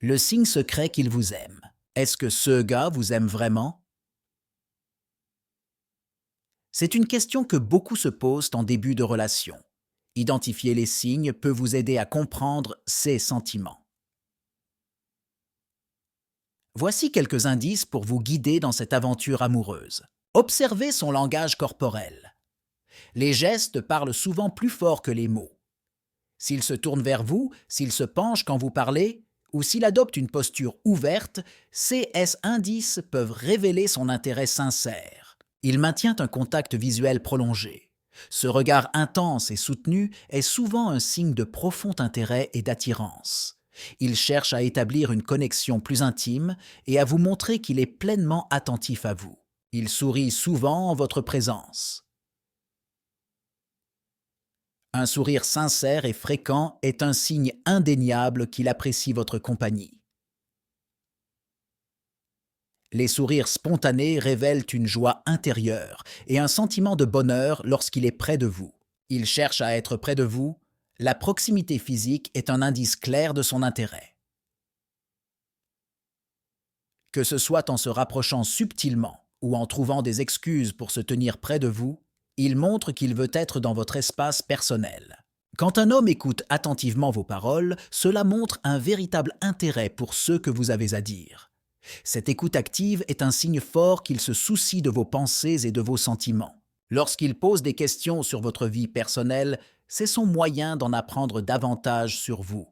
Le signe secret qu'il vous aime. Est-ce que ce gars vous aime vraiment? C'est une question que beaucoup se posent en début de relation. Identifier les signes peut vous aider à comprendre ses sentiments. Voici quelques indices pour vous guider dans cette aventure amoureuse. Observez son langage corporel. Les gestes parlent souvent plus fort que les mots. S'il se tourne vers vous, s'il se penche quand vous parlez, ou s'il adopte une posture ouverte, ces indices peuvent révéler son intérêt sincère. Il maintient un contact visuel prolongé. Ce regard intense et soutenu est souvent un signe de profond intérêt et d'attirance. Il cherche à établir une connexion plus intime et à vous montrer qu'il est pleinement attentif à vous. Il sourit souvent en votre présence. Un sourire sincère et fréquent est un signe indéniable qu'il apprécie votre compagnie. Les sourires spontanés révèlent une joie intérieure et un sentiment de bonheur lorsqu'il est près de vous. Il cherche à être près de vous. La proximité physique est un indice clair de son intérêt. Que ce soit en se rapprochant subtilement ou en trouvant des excuses pour se tenir près de vous, il montre qu'il veut être dans votre espace personnel. Quand un homme écoute attentivement vos paroles, cela montre un véritable intérêt pour ce que vous avez à dire. Cette écoute active est un signe fort qu'il se soucie de vos pensées et de vos sentiments. Lorsqu'il pose des questions sur votre vie personnelle, c'est son moyen d'en apprendre davantage sur vous.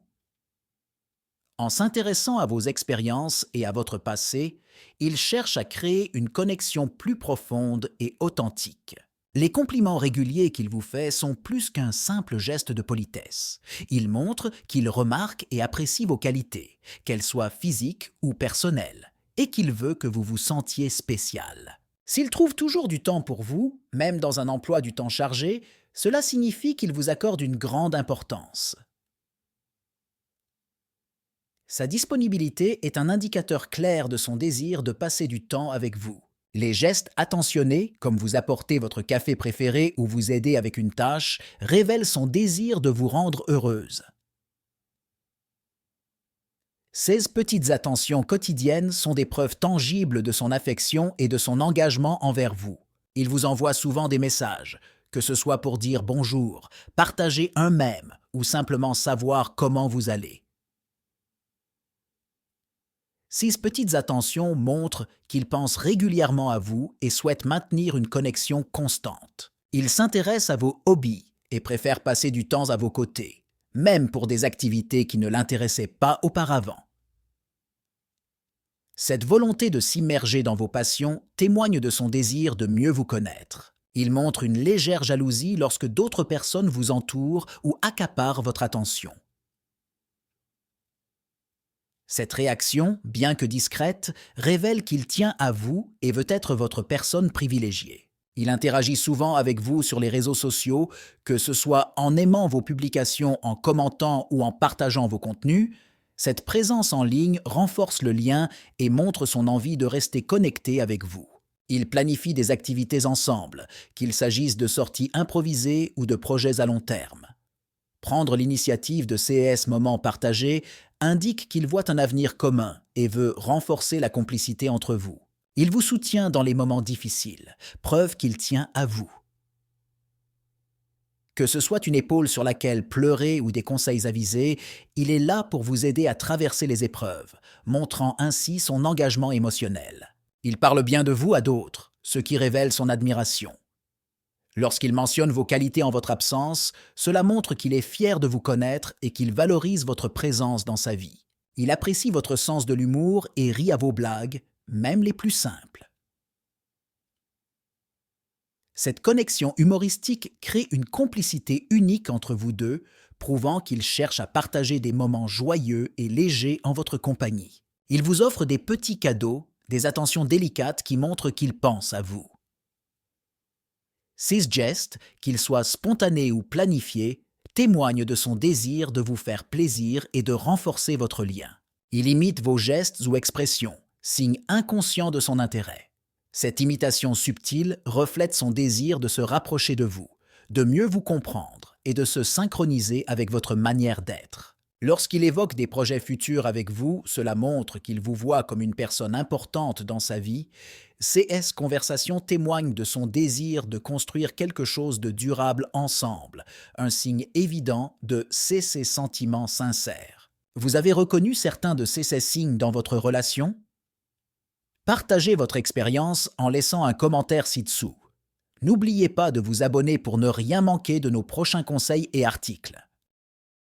En s'intéressant à vos expériences et à votre passé, il cherche à créer une connexion plus profonde et authentique. Les compliments réguliers qu'il vous fait sont plus qu'un simple geste de politesse. Ils montrent qu'il remarque et apprécie vos qualités, qu'elles soient physiques ou personnelles, et qu'il veut que vous vous sentiez spécial. S'il trouve toujours du temps pour vous, même dans un emploi du temps chargé, cela signifie qu'il vous accorde une grande importance. Sa disponibilité est un indicateur clair de son désir de passer du temps avec vous. Les gestes attentionnés, comme vous apporter votre café préféré ou vous aider avec une tâche, révèlent son désir de vous rendre heureuse. Ces petites attentions quotidiennes sont des preuves tangibles de son affection et de son engagement envers vous. Il vous envoie souvent des messages, que ce soit pour dire bonjour, partager un mème ou simplement savoir comment vous allez. Ces petites attentions montrent qu'il pense régulièrement à vous et souhaite maintenir une connexion constante. Il s'intéresse à vos hobbies et préfère passer du temps à vos côtés, même pour des activités qui ne l'intéressaient pas auparavant. Cette volonté de s'immerger dans vos passions témoigne de son désir de mieux vous connaître. Il montre une légère jalousie lorsque d'autres personnes vous entourent ou accaparent votre attention. Cette réaction, bien que discrète, révèle qu'il tient à vous et veut être votre personne privilégiée. Il interagit souvent avec vous sur les réseaux sociaux, que ce soit en aimant vos publications, en commentant ou en partageant vos contenus. Cette présence en ligne renforce le lien et montre son envie de rester connecté avec vous. Il planifie des activités ensemble, qu'il s'agisse de sorties improvisées ou de projets à long terme. Prendre l'initiative de ces moments partagés indique qu'il voit un avenir commun et veut renforcer la complicité entre vous. Il vous soutient dans les moments difficiles, preuve qu'il tient à vous. Que ce soit une épaule sur laquelle pleurer ou des conseils avisés, il est là pour vous aider à traverser les épreuves, montrant ainsi son engagement émotionnel. Il parle bien de vous à d'autres, ce qui révèle son admiration. Lorsqu'il mentionne vos qualités en votre absence, cela montre qu'il est fier de vous connaître et qu'il valorise votre présence dans sa vie. Il apprécie votre sens de l'humour et rit à vos blagues, même les plus simples. Cette connexion humoristique crée une complicité unique entre vous deux, prouvant qu'il cherche à partager des moments joyeux et légers en votre compagnie. Il vous offre des petits cadeaux, des attentions délicates qui montrent qu'il pense à vous. Ces gestes, qu'ils soient spontanés ou planifiés, témoignent de son désir de vous faire plaisir et de renforcer votre lien. Il imite vos gestes ou expressions, signe inconscient de son intérêt. Cette imitation subtile reflète son désir de se rapprocher de vous, de mieux vous comprendre et de se synchroniser avec votre manière d'être. Lorsqu'il évoque des projets futurs avec vous, cela montre qu'il vous voit comme une personne importante dans sa vie. CS Conversation témoigne de son désir de construire quelque chose de durable ensemble, un signe évident de ces sentiments sincères. Vous avez reconnu certains de ces signes dans votre relation? Partagez votre expérience en laissant un commentaire ci-dessous. N'oubliez pas de vous abonner pour ne rien manquer de nos prochains conseils et articles.